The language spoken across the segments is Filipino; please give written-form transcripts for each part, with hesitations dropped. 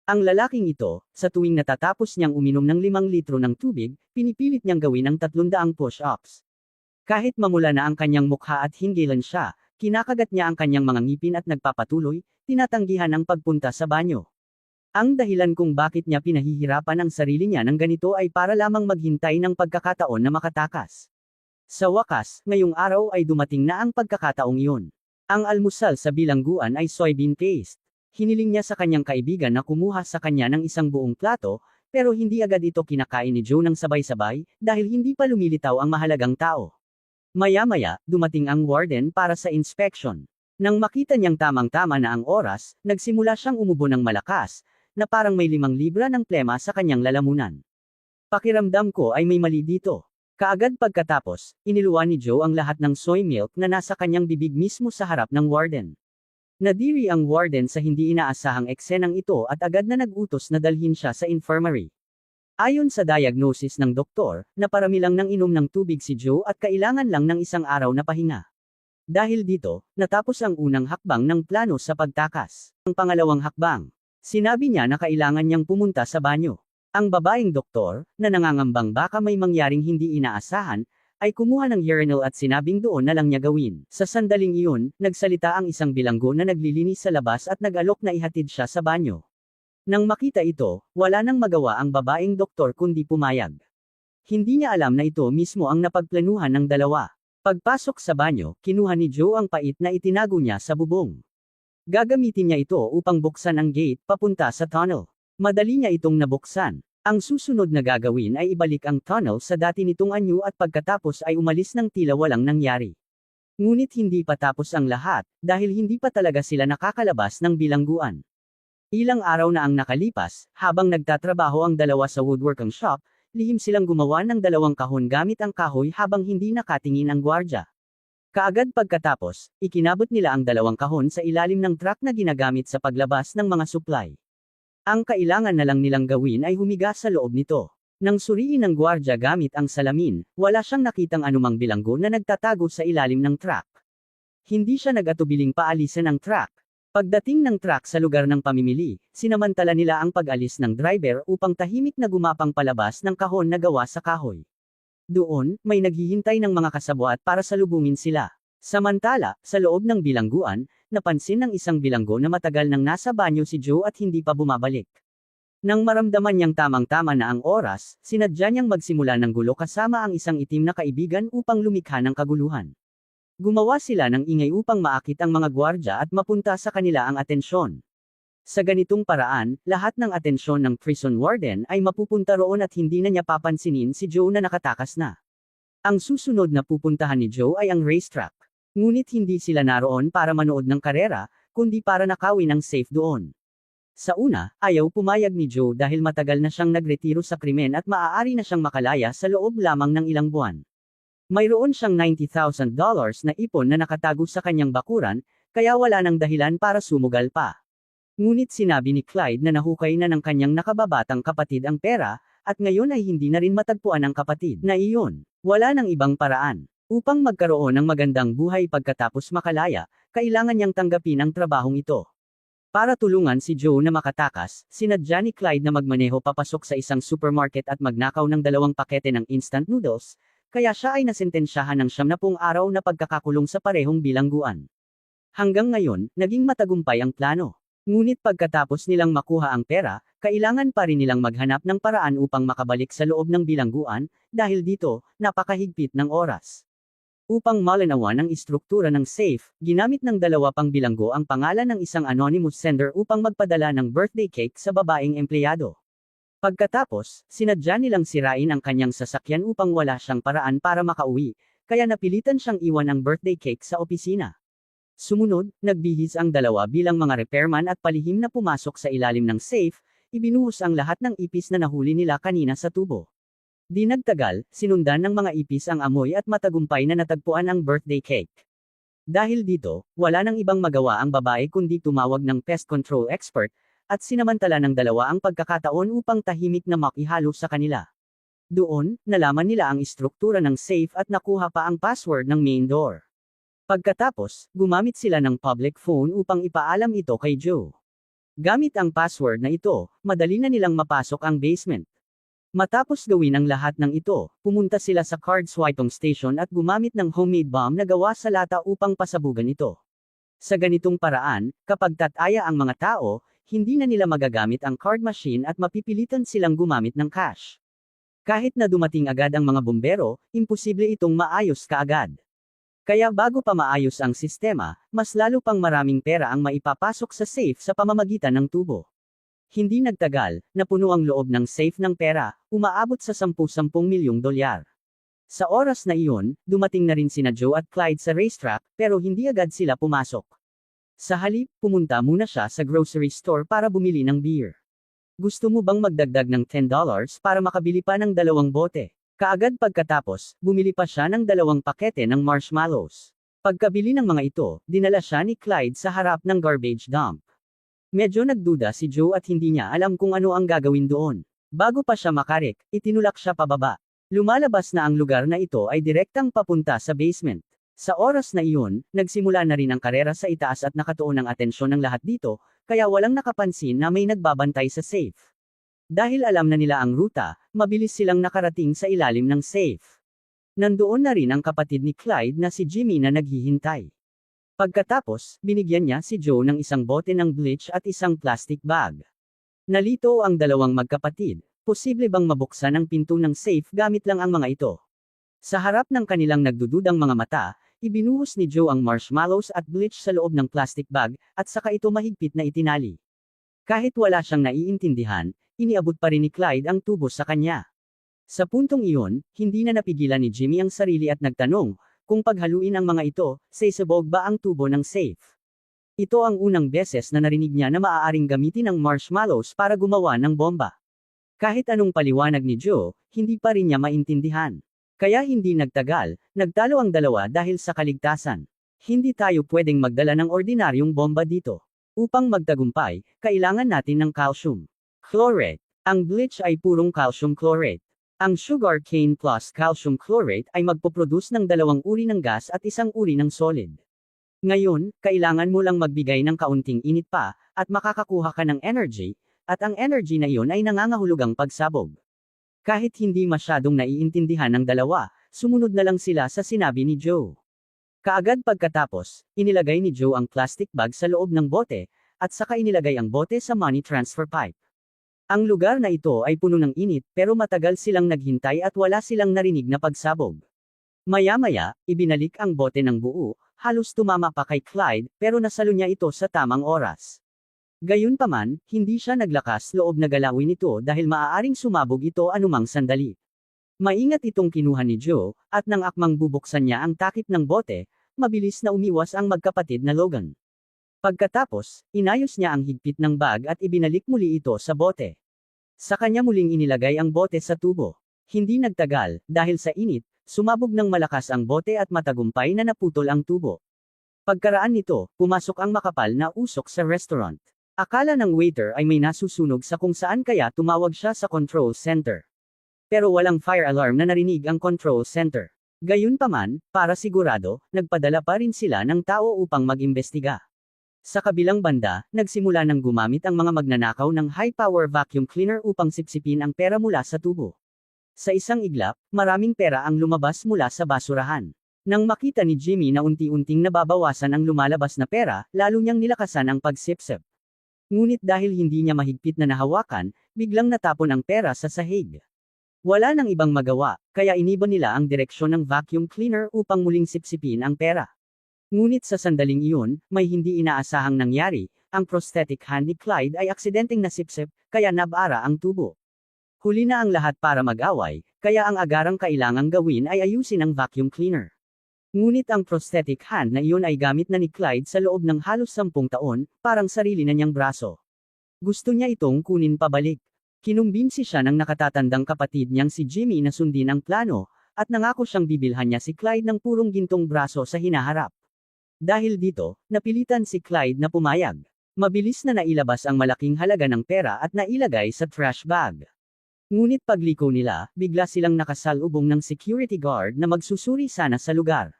Ang lalaking ito, sa tuwing natatapos niyang uminom ng 5 litro ng tubig, pinipilit niyang gawin ang 300 push-ups. Kahit mamula na ang kanyang mukha at hinggilan siya, kinakagat niya ang kanyang mga ngipin at nagpapatuloy, tinatanggihan ang pagpunta sa banyo. Ang dahilan kung bakit niya pinahihirapan ang sarili niya ng ganito ay para lamang maghintay ng pagkakataon na makatakas. Sa wakas, ngayong araw ay dumating na ang pagkakataong iyon. Ang almusal sa bilangguan ay soybean paste. Hiniling niya sa kanyang kaibigan na kumuha sa kanya ng isang buong plato, pero hindi agad ito kinakain ni Joe ng sabay-sabay, dahil hindi pa lumilitaw ang mahalagang tao. Maya-maya, dumating ang warden para sa inspection. Nang makita niyang tamang-tama na ang oras, nagsimula siyang umubo ng malakas, na parang may 5 libra ng plema sa kanyang lalamunan. Pakiramdam ko ay may mali dito. Kaagad pagkatapos, iniluwa ni Joe ang lahat ng soy milk na nasa kanyang bibig mismo sa harap ng warden. Nadiri ang warden sa hindi inaasahang eksenang ito at agad na nag-utos na dalhin siya sa infirmary. Ayon sa diagnosis ng doktor, naparami lang ng inom ng tubig si Joe at kailangan lang ng 1 araw na pahinga. Dahil dito, natapos ang unang hakbang ng plano sa pagtakas. Ang pangalawang hakbang, sinabi niya na kailangan niyang pumunta sa banyo. Ang babaeng doktor, na nangangambang baka may mangyaring hindi inaasahan, ay kumuha ng urinal at sinabing doon na lang niya gawin. Sa sandaling iyon, nagsalita ang isang bilanggo na naglilinis sa labas at nag-alok na ihatid siya sa banyo. Nang makita ito, wala nang magawa ang babaeng doktor kundi pumayag. Hindi niya alam na ito mismo ang napagplanuhan ng dalawa. Pagpasok sa banyo, kinuha ni Joe ang pait na itinago niya sa bubong. Gagamitin niya ito upang buksan ang gate papunta sa tunnel. Madali niya itong nabuksan. Ang susunod na gagawin ay ibalik ang tunnel sa dati nitong anyo at pagkatapos ay umalis ng tila walang nangyari. Ngunit hindi pa tapos ang lahat, dahil hindi pa talaga sila nakakalabas ng bilangguan. Ilang araw na ang nakalipas, habang nagtatrabaho ang dalawa sa woodworking shop, lihim silang gumawa ng 2 kahon gamit ang kahoy habang hindi nakatingin ang gwardya. Kaagad pagkatapos, ikinabot nila ang 2 kahon sa ilalim ng truck na ginagamit sa paglabas ng mga supply. Ang kailangan na lang nilang gawin ay humiga sa loob nito. Nang suriin ng gwardya gamit ang salamin, wala siyang nakitang anumang bilanggo na nagtatago sa ilalim ng truck. Hindi siya nag-atubiling paalisin ang truck. Pagdating ng truck sa lugar ng pamimili, sinamantala nila ang pag-alis ng driver upang tahimik na gumapang palabas ng kahon na gawa sa kahoy. Doon, may naghihintay ng mga kasabwat para salubungin sila. Samantala, sa loob ng bilangguan, napansin ng isang bilanggo na matagal nang nasa banyo si Joe at hindi pa bumabalik. Nang maramdaman niyang tamang-tama na ang oras, sinadya niyang magsimula ng gulo kasama ang isang itim na kaibigan upang lumikha ng kaguluhan. Gumawa sila ng ingay upang maakit ang mga gwardya at mapunta sa kanila ang atensyon. Sa ganitong paraan, lahat ng atensyon ng prison warden ay mapupunta roon at hindi na niya papansinin si Joe na nakatakas na. Ang susunod na pupuntahan ni Joe ay ang racetrack. Ngunit hindi sila naroon para manood ng karera, kundi para nakawin ang safe doon. Sa una, ayaw pumayag ni Joe dahil matagal na siyang nagretiro sa krimen at maaari na siyang makalaya sa loob lamang ng ilang buwan. Mayroon siyang $90,000 na ipon na nakatago sa kanyang bakuran, kaya wala nang dahilan para sumugal pa. Ngunit sinabi ni Clyde na nahukay na ng kanyang nakababatang kapatid ang pera, at ngayon ay hindi na rin matagpuan ang kapatid na iyon. Wala nang ibang paraan. Upang magkaroon ng magandang buhay pagkatapos makalaya, kailangan niyang tanggapin ang trabahong ito. Para tulungan si Joe na makatakas, sinadya ni Clyde na magmaneho papasok sa isang supermarket at magnakaw ng 2 pakete ng instant noodles, kaya siya ay nasentensyahan ng 70 araw na pagkakakulong sa parehong bilangguan. Hanggang ngayon, naging matagumpay ang plano. Ngunit pagkatapos nilang makuha ang pera, kailangan pa rin nilang maghanap ng paraan upang makabalik sa loob ng bilangguan, dahil dito, napakahigpit ng oras. Upang malinawan ang istruktura ng safe, ginamit ng 2 pang bilanggo ang pangalan ng isang anonymous sender upang magpadala ng birthday cake sa babaeng empleyado. Pagkatapos, sinadya nilang sirain ang kanyang sasakyan upang wala siyang paraan para makauwi, kaya napilitan siyang iwan ang birthday cake sa opisina. Sumunod, nagbihis ang 2 bilang mga repairman at palihim na pumasok sa ilalim ng safe, ibinuhos ang lahat ng ipis na nahuli nila kanina sa tubo. Di nagtagal, sinundan ng mga ipis ang amoy at matagumpay na natagpuan ang birthday cake. Dahil dito, wala nang ibang magawa ang babae kundi tumawag ng pest control expert, at sinamantala ng 2 ang pagkakataon upang tahimik na makihalo sa kanila. Doon, nalaman nila ang istruktura ng safe at nakuha pa ang password ng main door. Pagkatapos, gumamit sila ng public phone upang ipaalam ito kay Joe. Gamit ang password na ito, madali na nilang mapasok ang basement. Matapos gawin ang lahat ng ito, pumunta sila sa card swiping station at gumamit ng homemade bomb na gawa sa lata upang pasabugan ito. Sa ganitong paraan, kapag tataya ang mga tao, hindi na nila magagamit ang card machine at mapipilitan silang gumamit ng cash. Kahit na dumating agad ang mga bumbero, imposible itong maayos kaagad. Kaya bago pa maayos ang sistema, mas lalo pang maraming pera ang maipapasok sa safe sa pamamagitan ng tubo. Hindi nagtagal, napuno ang loob ng safe ng pera, umaabot sa 10-10 milyong dolyar. Sa oras na iyon, dumating na rin sina Joe at Clyde sa racetrack, pero hindi agad sila pumasok. Sa halip, pumunta muna siya sa grocery store para bumili ng beer. Gusto mo bang magdagdag ng $10 para makabili pa ng 2 bote? Kaagad pagkatapos, bumili pa siya ng 2 pakete ng marshmallows. Pagkabili ng mga ito, dinala siya ni Clyde sa harap ng garbage dump. Medyo nagduda si Joe at hindi niya alam kung ano ang gagawin doon. Bago pa siya makarik, itinulak siya pababa. Lumalabas na ang lugar na ito ay direktang papunta sa basement. Sa oras na iyon, nagsimula na rin ang karera sa itaas at nakatuon ang atensyon ng lahat dito, kaya walang nakapansin na may nagbabantay sa safe. Dahil alam na nila ang ruta, mabilis silang nakarating sa ilalim ng safe. Nandoon na rin ang kapatid ni Clyde na si Jimmy na naghihintay. Pagkatapos, binigyan niya si Joe ng isang bote ng bleach at isang plastic bag. Nalito ang dalawang magkapatid, posible bang mabuksan ang pinto ng safe gamit lang ang mga ito? Sa harap ng kanilang nagdududang mga mata, ibinuhos ni Joe ang marshmallows at bleach sa loob ng plastic bag, at saka ito mahigpit na itinali. Kahit wala siyang naiintindihan, iniabot pa rin ni Clyde ang tubo sa kanya. Sa puntong iyon, hindi na napigilan ni Jimmy ang sarili at nagtanong, kung paghaluin ang mga ito, sasabog ba ang tubo ng safe? Ito ang unang beses na narinig niya na maaaring gamitin ang marshmallows para gumawa ng bomba. Kahit anong paliwanag ni Joe, hindi pa rin niya maintindihan. Kaya hindi nagtagal, nagtalo ang dalawa dahil sa kaligtasan. Hindi tayo pwedeng magdala ng ordinaryong bomba dito. Upang magtagumpay, kailangan natin ng calcium chlorate. Ang bleach ay purong calcium chlorate. Ang sugar cane plus calcium chlorate ay magpoproduce ng 2 uri ng gas at 1 uri ng solid. Ngayon, kailangan mo lang magbigay ng kaunting init pa, at makakakuha ka ng energy, at ang energy na iyon ay nangangahulugang pagsabog. Kahit hindi masyadong naiintindihan ng dalawa, sumunod na lang sila sa sinabi ni Joe. Kaagad pagkatapos, inilagay ni Joe ang plastic bag sa loob ng bote, at saka inilagay ang bote sa money transfer pipe. Ang lugar na ito ay puno ng init, pero matagal silang naghintay at wala silang narinig na pagsabog. Maya-maya, ibinalik ang bote ng buo, halos tumama pa kay Clyde, pero nasalo niya ito sa tamang oras. Gayunpaman, hindi siya naglakas loob na galawin ito dahil maaaring sumabog ito anumang sandali. Maingat itong kinuha ni Joe, at nang akmang bubuksan niya ang takip ng bote, mabilis na umiwas ang magkapatid na Logan. Pagkatapos, inayos niya ang higpit ng bag at ibinalik muli ito sa bote. Sa kanya muling inilagay ang bote sa tubo. Hindi nagtagal, dahil sa init, sumabog ng malakas ang bote at matagumpay na naputol ang tubo. Pagkaraan nito, pumasok ang makapal na usok sa restaurant. Akala ng waiter ay may nasusunog sa kung saan kaya tumawag siya sa control center. Pero walang fire alarm na narinig ang control center. Gayunpaman, para sigurado, nagpadala pa rin sila ng tao upang mag-imbestiga. Sa kabilang banda, nagsimula ng gumamit ang mga magnanakaw ng high-power vacuum cleaner upang sipsipin ang pera mula sa tubo. Sa isang iglap, maraming pera ang lumabas mula sa basurahan. Nang makita ni Jimmy na unti-unting nababawasan ang lumalabas na pera, lalo niyang nilakasan ang pagsipsip. Ngunit dahil hindi niya mahigpit na nahawakan, biglang natapon ang pera sa sahig. Wala nang ibang magawa, kaya inibon nila ang direksyon ng vacuum cleaner upang muling sipsipin ang pera. Ngunit sa sandaling iyon, may hindi inaasahang nangyari, ang prosthetic hand ni Clyde ay aksidenteng nasipsip, kaya nabara ang tubo. Huli na ang lahat para mag-away, kaya ang agarang kailangang gawin ay ayusin ang vacuum cleaner. Ngunit ang prosthetic hand na iyon ay gamit na ni Clyde sa loob ng halos 10 taon, parang sarili na niyang braso. Gusto niya itong kunin pabalik. Kinumbinsi siya ng nakatatandang kapatid niyang si Jimmy na sundin ang plano, at nangako siyang bibilhan niya si Clyde ng purong gintong braso sa hinaharap. Dahil dito, napilitan si Clyde na pumayag. Mabilis na nailabas ang malaking halaga ng pera at nailagay sa trash bag. Ngunit pagliko nila, bigla silang nakasalubong ng security guard na magsusuri sana sa lugar.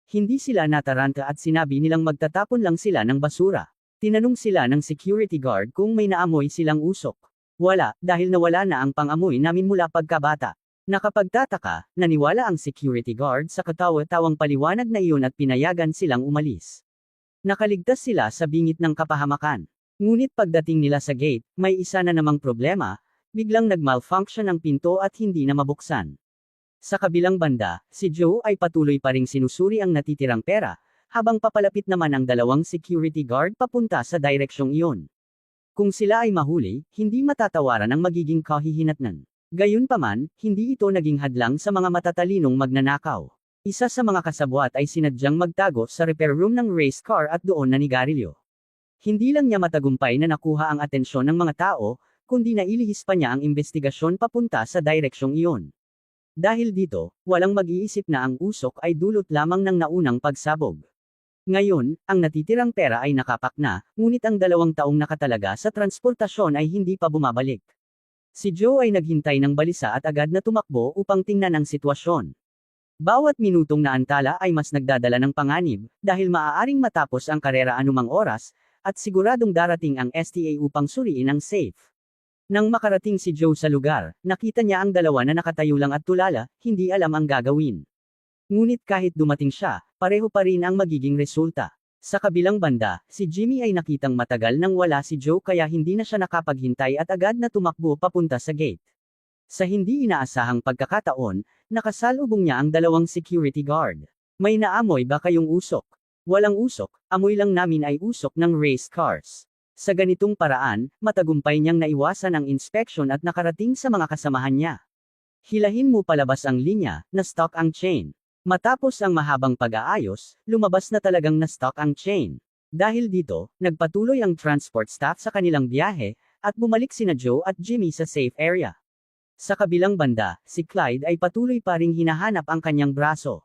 Hindi sila nataranta at sinabi nilang magtatapon lang sila ng basura. Tinanong sila ng security guard kung may naamoy silang usok. Wala, dahil nawala na ang pang-amoy namin mula pagkabata. Nakapagtataka, naniwala ang security guard sa katawa-tawang paliwanag na iyon at pinayagan silang umalis. Nakaligtas sila sa bingit ng kapahamakan. Ngunit pagdating nila sa gate, may isa na namang problema, biglang nag-malfunction ang pinto at hindi na mabuksan. Sa kabilang banda, si Joe ay patuloy pa ring sinusuri ang natitirang pera, habang papalapit naman ang dalawang security guard papunta sa direksyong iyon. Kung sila ay mahuli, hindi matatawaran ang magiging kahihinatnan. Gayunpaman, hindi ito naging hadlang sa mga matatalinong magnanakaw. Isa sa mga kasabwat ay sinadyang magtago sa repair room ng race car at doon nanigarilyo. Hindi lang niya matagumpay na nakuha ang atensyon ng mga tao, kundi nailihis pa niya ang investigasyon papunta sa direksyong iyon. Dahil dito, walang mag-iisip na ang usok ay dulot lamang ng naunang pagsabog. Ngayon, ang natitirang pera ay nakapak na, ngunit ang 2 taong nakatalaga sa transportasyon ay hindi pa bumabalik. Si Joe ay naghintay ng balisa at agad na tumakbo upang tingnan ang sitwasyon. Bawat minutong naantala ay mas nagdadala ng panganib, dahil maaaring matapos ang karera anumang oras, at siguradong darating ang STA upang suriin ang safe. Nang makarating si Joe sa lugar, nakita niya ang 2 na nakatayo lang at tulala, hindi alam ang gagawin. Ngunit kahit dumating siya, pareho pa rin ang magiging resulta. Sa kabilang banda, si Jimmy ay nakitang matagal nang wala si Joe kaya hindi na siya nakapaghintay at agad na tumakbo papunta sa gate. Sa hindi inaasahang pagkakataon, nakasalubong niya ang 2 security guard. May naamoy ba kayong usok? Walang usok, amoy lang namin ay usok ng race cars. Sa ganitong paraan, matagumpay niyang naiwasan ang inspection at nakarating sa mga kasamahan niya. Hilahin mo palabas ang linya, na-stock ang chain. Matapos ang mahabang pag-aayos, lumabas na talagang na-stock ang chain. Dahil dito, nagpatuloy ang transport staff sa kanilang biyahe, at bumalik sina Joe at Jimmy sa safe area. Sa kabilang banda, si Clyde ay patuloy pa ring hinahanap ang kanyang braso.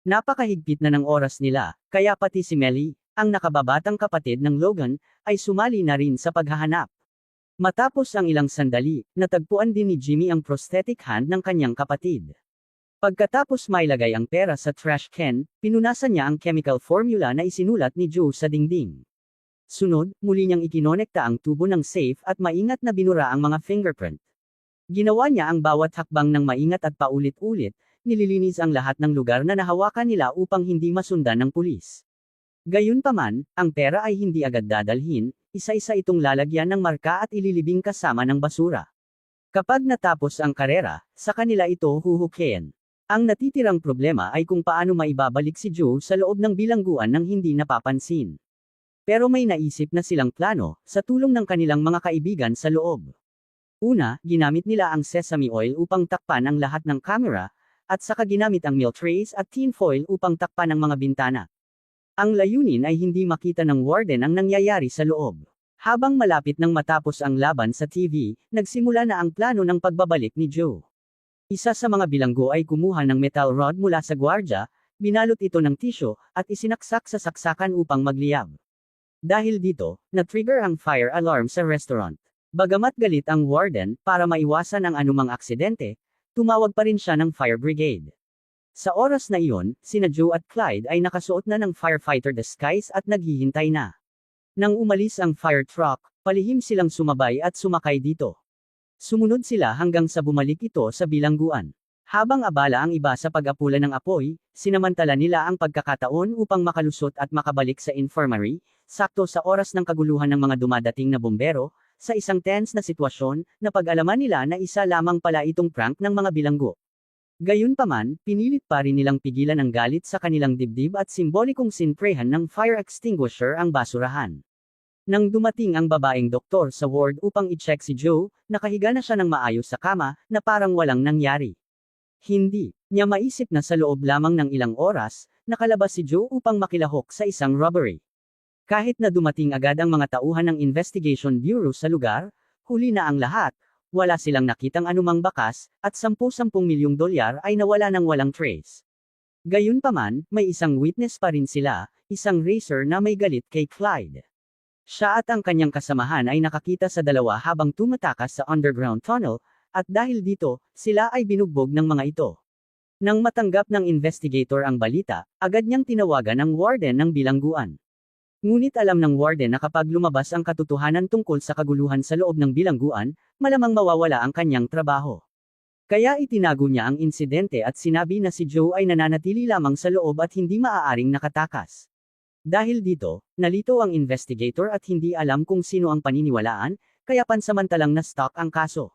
Napakahigpit na ng oras nila, kaya pati si Melly, ang nakababatang kapatid ng Logan, ay sumali na rin sa paghahanap. Matapos ang ilang sandali, natagpuan din ni Jimmy ang prosthetic hand ng kanyang kapatid. Pagkatapos mailagay ang pera sa trash can, pinunasan niya ang chemical formula na isinulat ni Joe sa dingding. Sunod, muli niyang ikinonekta ang tubo ng safe at maingat na binura ang mga fingerprint. Ginawa niya ang bawat hakbang ng maingat at paulit-ulit, nililinis ang lahat ng lugar na nahawakan nila upang hindi masundan ng pulis. Gayunpaman, ang pera ay hindi agad dadalhin, isa-isa itong lalagyan ng marka at ililibing kasama ng basura. Kapag natapos ang karera, sa kanila ito huhukayin. Ang natitirang problema ay kung paano maibabalik si Joe sa loob ng bilangguan nang hindi napapansin. Pero may naisip na silang plano, sa tulong ng kanilang mga kaibigan sa loob. Una, ginamit nila ang sesame oil upang takpan ang lahat ng camera, at saka ginamit ang milk trays at tinfoil upang takpan ang mga bintana. Ang layunin ay hindi makita ng warden ang nangyayari sa loob. Habang malapit nang matapos ang laban sa TV, nagsimula na ang plano ng pagbabalik ni Joe. Isa sa mga bilanggo ay kumuha ng metal rod mula sa gwardya, binalot ito ng tisyo, at isinaksak sa saksakan upang magliyab. Dahil dito, na-trigger ang fire alarm sa restaurant. Bagamat galit ang warden, para maiwasan ang anumang aksidente, tumawag pa rin siya ng fire brigade. Sa oras na iyon, sina Joe at Clyde ay nakasuot na ng firefighter disguise at naghihintay na. Nang umalis ang fire truck, palihim silang sumabay at sumakay dito. Sumunod sila hanggang sa bumalik ito sa bilangguan. Habang abala ang iba sa pag-apula ng apoy, sinamantala nila ang pagkakataon upang makalusot at makabalik sa infirmary, sakto sa oras ng kaguluhan ng mga dumadating na bombero, sa isang tense na sitwasyon, napag-alaman nila na isa lamang pala itong prank ng mga bilanggo. Gayunpaman, pinilit pa rin nilang pigilan ang galit sa kanilang dibdib at simbolikong sinprehan ng fire extinguisher ang basurahan. Nang dumating ang babaeng doktor sa ward upang i-check si Joe, nakahiga na siya ng maayos sa kama, na parang walang nangyari. Hindi niya maisip na sa loob lamang ng ilang oras, nakalabas si Joe upang makilahok sa isang robbery. Kahit na dumating agad ang mga tauhan ng Investigation Bureau sa lugar, huli na ang lahat, wala silang nakitang anumang bakas, at 10-10 milyong dolyar ay nawala ng walang trace. Gayunpaman, may isang witness pa rin sila, isang racer na may galit kay Clyde. Siya at ang kanyang kasamahan ay nakakita sa dalawa habang tumatakas sa underground tunnel, at dahil dito, sila ay binugbog ng mga ito. Nang matanggap ng investigator ang balita, agad niyang tinawagan ang warden ng bilangguan. Ngunit alam ng warden na kapag lumabas ang katotohanan tungkol sa kaguluhan sa loob ng bilangguan, malamang mawawala ang kanyang trabaho. Kaya itinago niya ang insidente at sinabi na si Joe ay nananatili lamang sa loob at hindi maaaring nakatakas. Dahil dito, nalito ang investigator at hindi alam kung sino ang paniniwalaan, kaya pansamantalang na-stop ang kaso.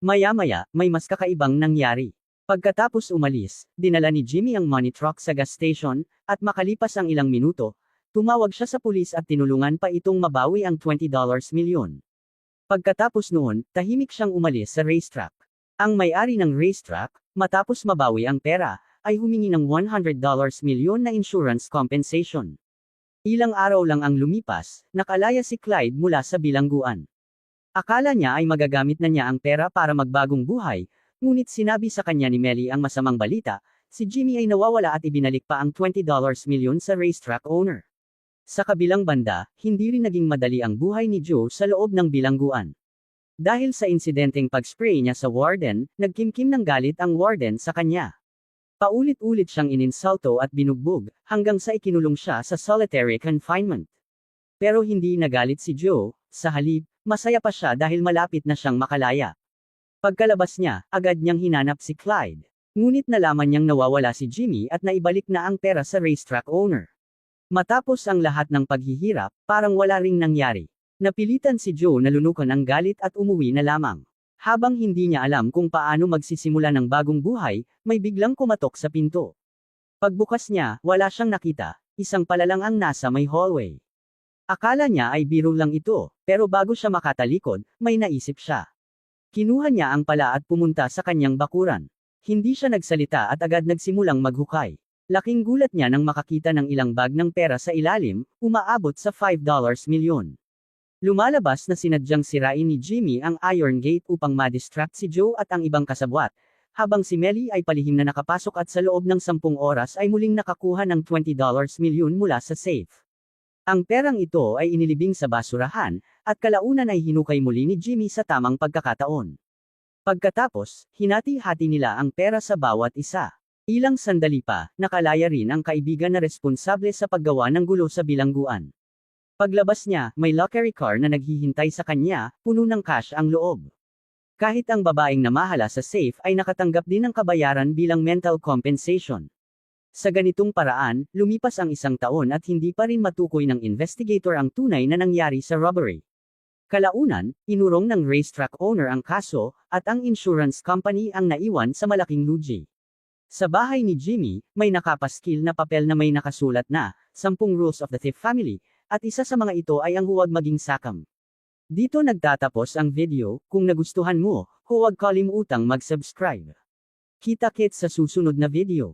Maya-maya, may mas kakaibang nangyari. Pagkatapos umalis, dinala ni Jimmy ang money truck sa gas station, at makalipas ang ilang minuto, tumawag siya sa pulis at tinulungan pa itong mabawi ang $20 milyon. Pagkatapos noon, tahimik siyang umalis sa racetrack. Ang may-ari ng racetrack, matapos mabawi ang pera, ay humingi ng $100 milyon na insurance compensation. Ilang araw lang ang lumipas, nakalaya si Clyde mula sa bilangguan. Akala niya ay magagamit na niya ang pera para magbagong buhay, ngunit sinabi sa kanya ni Melly ang masamang balita, si Jimmy ay nawawala at ibinalik pa ang $20 milyon sa racetrack owner. Sa kabilang banda, hindi rin naging madali ang buhay ni Joe sa loob ng bilangguan. Dahil sa insidenteng pag-spray niya sa warden, nagkimkim ng galit ang warden sa kanya. Paulit-ulit siyang ininsulto at binugbog, hanggang sa ikinulong siya sa solitary confinement. Pero hindi nagalit si Joe, sa halip, masaya pa siya dahil malapit na siyang makalaya. Pagkalabas niya, agad niyang hinanap si Clyde. Ngunit nalaman niyang nawawala si Jimmy at naibalik na ang pera sa racetrack owner. Matapos ang lahat ng paghihirap, parang wala ring nangyari. Napilitan si Joe na lunukan ang galit at umuwi na lamang. Habang hindi niya alam kung paano magsisimula ng bagong buhay, may biglang kumatok sa pinto. Pagbukas niya, wala siyang nakita, isang palalang ang nasa may hallway. Akala niya ay biro lang ito, pero bago siya makatalikod, may naisip siya. Kinuha niya ang pala at pumunta sa kanyang bakuran. Hindi siya nagsalita at agad nagsimulang maghukay. Laking gulat niya nang makakita ng ilang bag ng pera sa ilalim, umaabot sa $5 milyon. Lumalabas na sinadyang sirain ni Jimmy ang iron gate upang ma-distract si Joe at ang ibang kasabwat, habang si Melly ay palihim na nakapasok at sa loob ng 10 oras ay muling nakakuha ng $20 milyon mula sa safe. Ang perang ito ay inilibing sa basurahan, at kalaunan ay hinukay muli ni Jimmy sa tamang pagkakataon. Pagkatapos, hinati-hati nila ang pera sa bawat isa. Ilang sandali pa, nakalaya rin ang kaibigan na responsable sa paggawa ng gulo sa bilangguan. Paglabas niya, may lottery car na naghihintay sa kanya, puno ng cash ang loob. Kahit ang babaeng namahala sa safe ay nakatanggap din ng kabayaran bilang mental compensation. Sa ganitong paraan, lumipas ang 1 taon at hindi pa rin matukoy ng investigator ang tunay na nangyari sa robbery. Kalaunan, inurong ng racetrack owner ang kaso, at ang insurance company ang naiwan sa malaking lugi. Sa bahay ni Jimmy, may nakapaskil na papel na may nakasulat na, 10 Rules of the Thief Family, at isa sa mga ito ay ang huwag maging sakam. Dito nagtatapos ang video. Kung nagustuhan mo, huwag kalimutang mag-subscribe. Kita-kits sa susunod na video.